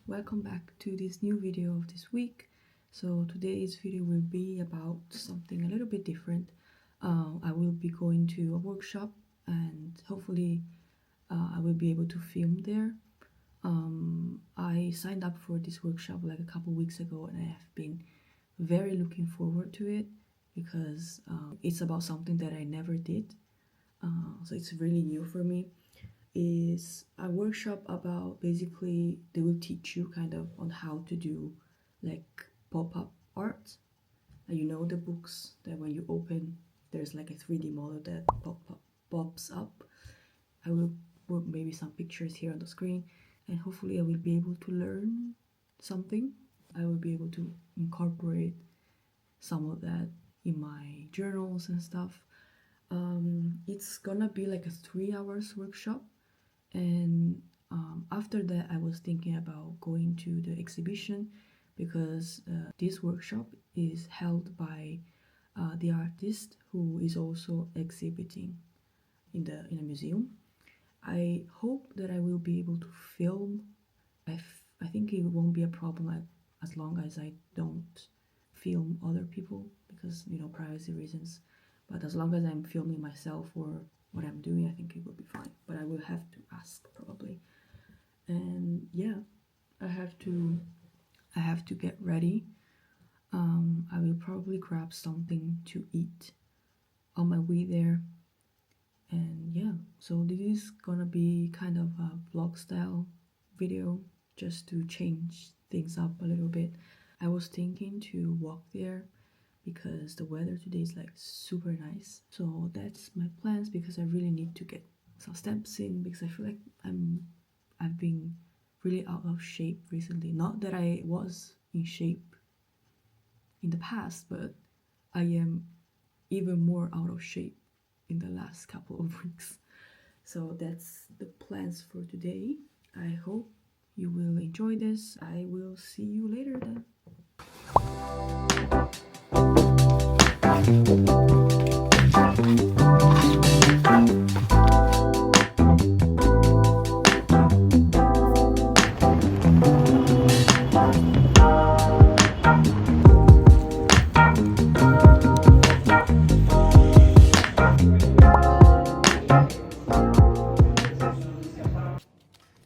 welcome back to this new video of this week. So today's video will be about something a little bit different. I will be going to a workshop and hopefully I will be able to film there. I signed up for this workshop like a couple weeks ago and I have been very looking forward to it because it's about something that I never did. So it's really new for me. Is a workshop about basically they will teach you kind of on how to do like pop-up art. The books that when you open there's like a 3D model that pops up. I will put maybe some pictures here on the screen and hopefully I will be able to learn something. I will be able to incorporate some of that in my journals and stuff. It's gonna be like a 3 hours workshop, and after that I was thinking about going to the exhibition because this workshop is held by the artist who is also exhibiting in a museum. I hope that I will be able to film. I think it won't be a problem as long as I don't film other people because privacy reasons, but as long as I'm filming myself or what I'm doing, I think it will be fine, but I will have to ask probably. And yeah, I have to get ready. I will probably grab something to eat on my way there. And yeah, so this is gonna be kind of a vlog style video just to change things up a little bit. I was thinking to walk there because the weather today is like super nice. So that's my plans because I really need to get some steps in because I feel like I've been really out of shape recently. Not that I was in shape in the past, but I am even more out of shape in the last couple of weeks. So that's the plans for today. I hope you will enjoy this. I will see you later then.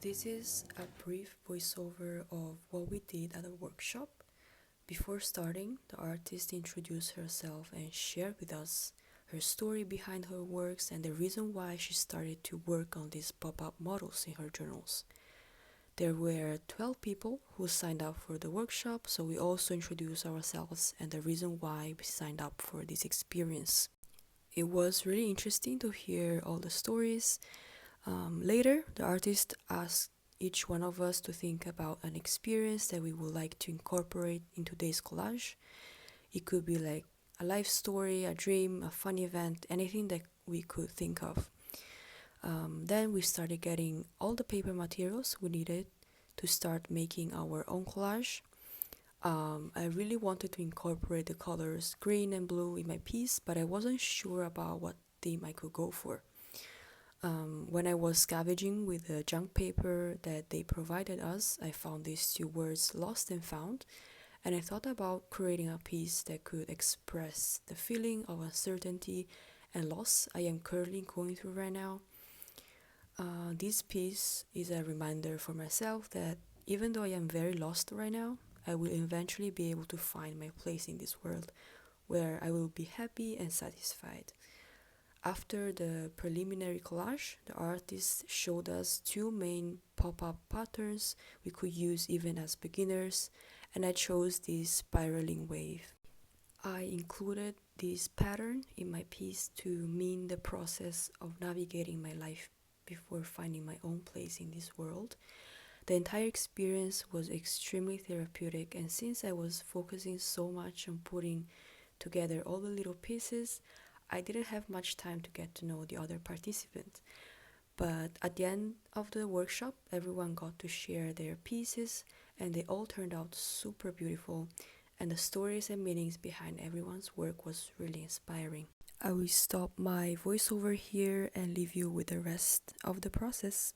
This is a brief voiceover of what we did at the workshop. Before starting, the artist introduced herself and shared with us her story behind her works and the reason why she started to work on these pop-up models in her journals. There were 12 people who signed up for the workshop, so we also introduced ourselves and the reason why we signed up for this experience. It was really interesting to hear all the stories. Later, the artist asked each one of us to think about an experience that we would like to incorporate in today's collage. It could be like a life story, a dream, a fun event, anything that we could think of. Then we started getting all the paper materials we needed to start making our own collage. I really wanted to incorporate the colors green and blue in my piece, but I wasn't sure about what theme I could go for. When I was scavenging with the junk paper that they provided us, I found these two words, lost and found, and I thought about creating a piece that could express the feeling of uncertainty and loss I am currently going through right now. This piece is a reminder for myself that even though I am very lost right now, I will eventually be able to find my place in this world where I will be happy and satisfied. After the preliminary collage, the artist showed us two main pop-up patterns we could use even as beginners, and I chose this spiraling wave. I included this pattern in my piece to mean the process of navigating my life before finding my own place in this world. The entire experience was extremely therapeutic, and since I was focusing so much on putting together all the little pieces, I didn't have much time to get to know the other participants. But at the end of the workshop, everyone got to share their pieces and they all turned out super beautiful, and the stories and meanings behind everyone's work was really inspiring. I will stop my voiceover here and leave you with the rest of the process.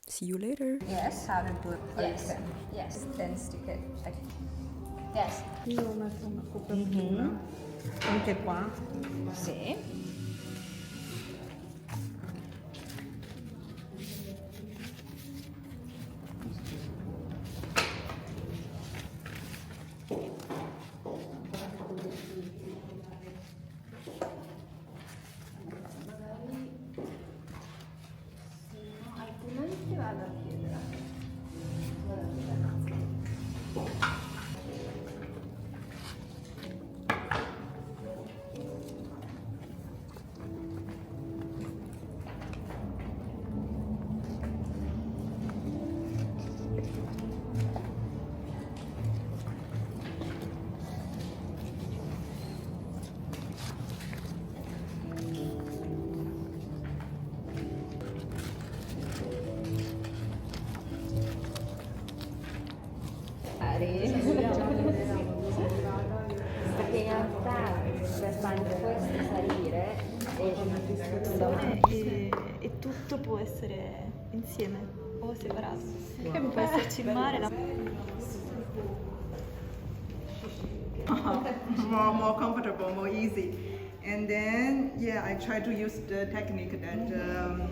See you later. Yes, how to do it. Yes, yes, then stick it. Like, yes. Io metto una copertura anche qua. Sì. Altrimenti vado a chiedere. Perché in realtà per fare questo salire E tutto può essere insieme o separato. Può esserci il mare, more comfortable, more easy. And then, yeah, I try to use the technique that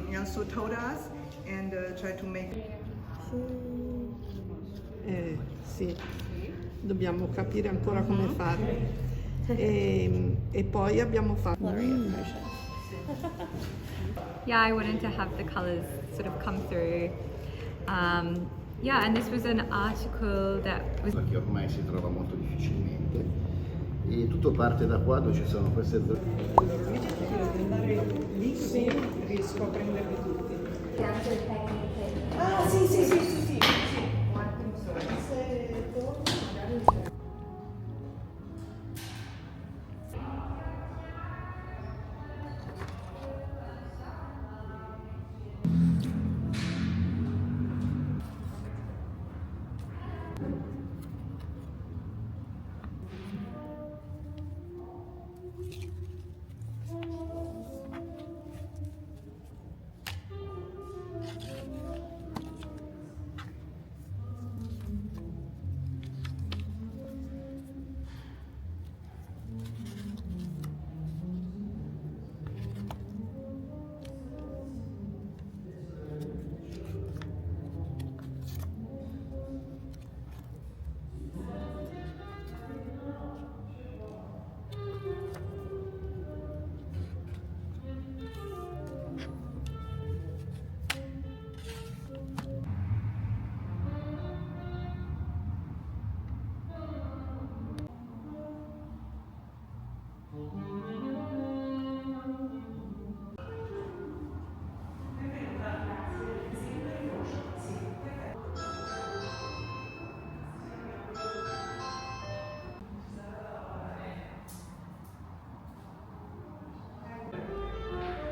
Yansu told us and try to make. Sì, dobbiamo capire ancora come fare. E poi abbiamo fatto. Yeah, I wanted to have the colors sort of come through. Yeah, and this was an article that was Che ormai si trova molto difficilmente e tutto parte da qua dove ci sono queste zone. Lì così riesco a prenderli tutti. anche il tecniche. Ah, sì.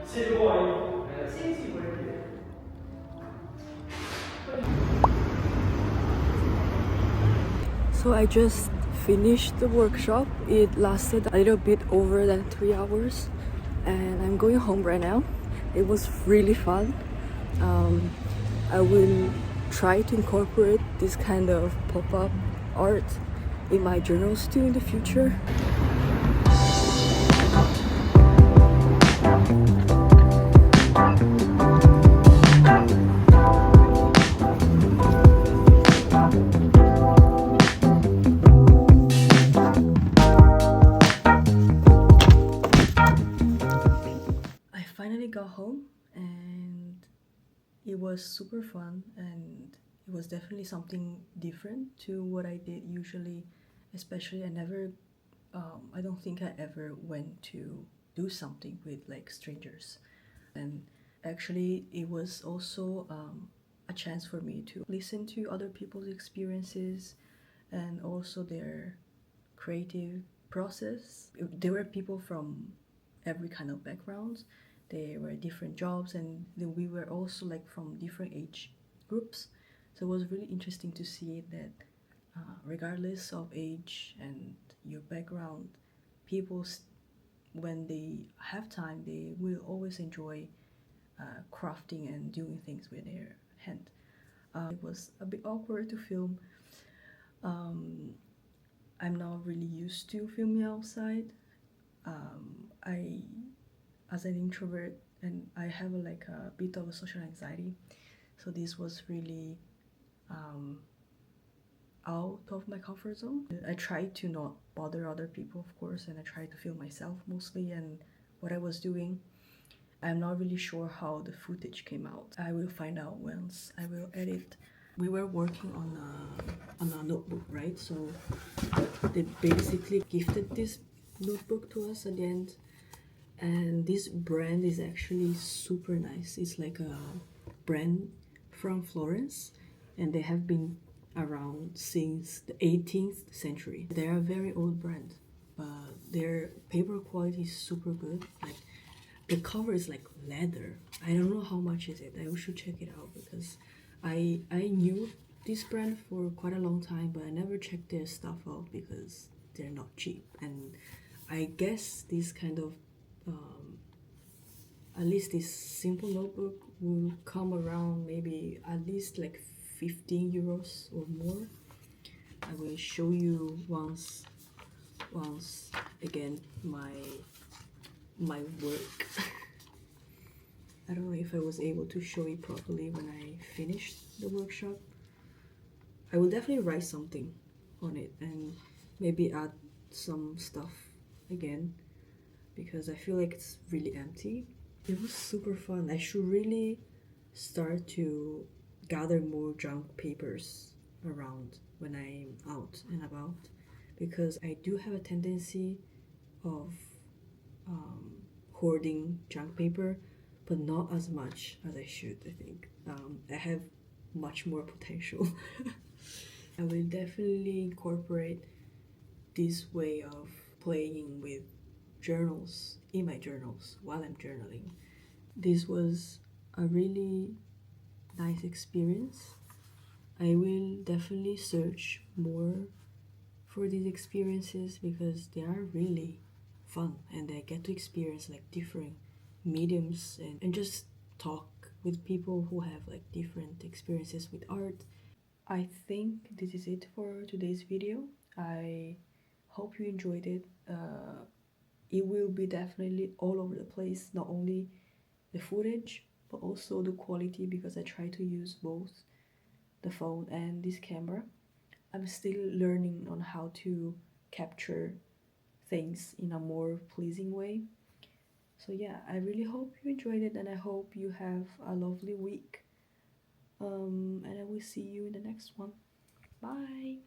Se vuoi. Sì, vuoi. So I just finished the workshop. It lasted a little bit over than 3 hours and I'm going home right now. It was really fun. I will try to incorporate this kind of pop-up art in my journals too in the future. I finally got home and it was super fun and it was definitely something different to what I did usually. Especially I don't think I ever went to do something with like strangers, and actually it was also a chance for me to listen to other people's experiences and also their creative process. There were people from every kind of backgrounds. They were different jobs and we were also like from different age groups. So it was really interesting to see that regardless of age and your background, people when they have time they will always enjoy crafting and doing things with their hand. It was a bit awkward to film. I'm not really used to filming outside. As an introvert, and I have like a bit of a social anxiety, so this was really out of my comfort zone. I tried to not bother other people, of course, and I tried to film myself mostly and what I was doing. I'm not really sure how the footage came out. I will find out once I will edit. We were working on a notebook, right? So they basically gifted this notebook to us at the end, and this brand is actually super nice. It's like a brand from Florence, and they have been around since the 18th century. They're a very old brand, but their paper quality is super good. Like the cover is like leather. I don't know how much is it. I should check it out because I knew this brand for quite a long time, but I never checked their stuff out because they're not cheap. And I guess this kind of at least this simple notebook will come around maybe at least like 15 euros or more. I will show you once again my work. I don't know if I was able to show it properly when I finished the workshop. I will definitely write something on it and maybe add some stuff again because I feel like it's really empty. It was super fun. I should really start to gather more junk papers around when I'm out and about because I do have a tendency of hoarding junk paper, but not as much as I should, I think. I have much more potential. I will definitely incorporate this way of playing with journals in my journals while I'm journaling. This was a really nice experience. I will definitely search more for these experiences because they are really fun and I get to experience like different mediums and just talk with people who have like different experiences with art. I think this is it for today's video. I hope you enjoyed it. It will be definitely all over the place, not only the footage but also the quality because I try to use both the phone and this camera. I'm still learning on how to capture things in a more pleasing way. So yeah, I really hope you enjoyed it and I hope you have a lovely week. And I will see you in the next one. Bye!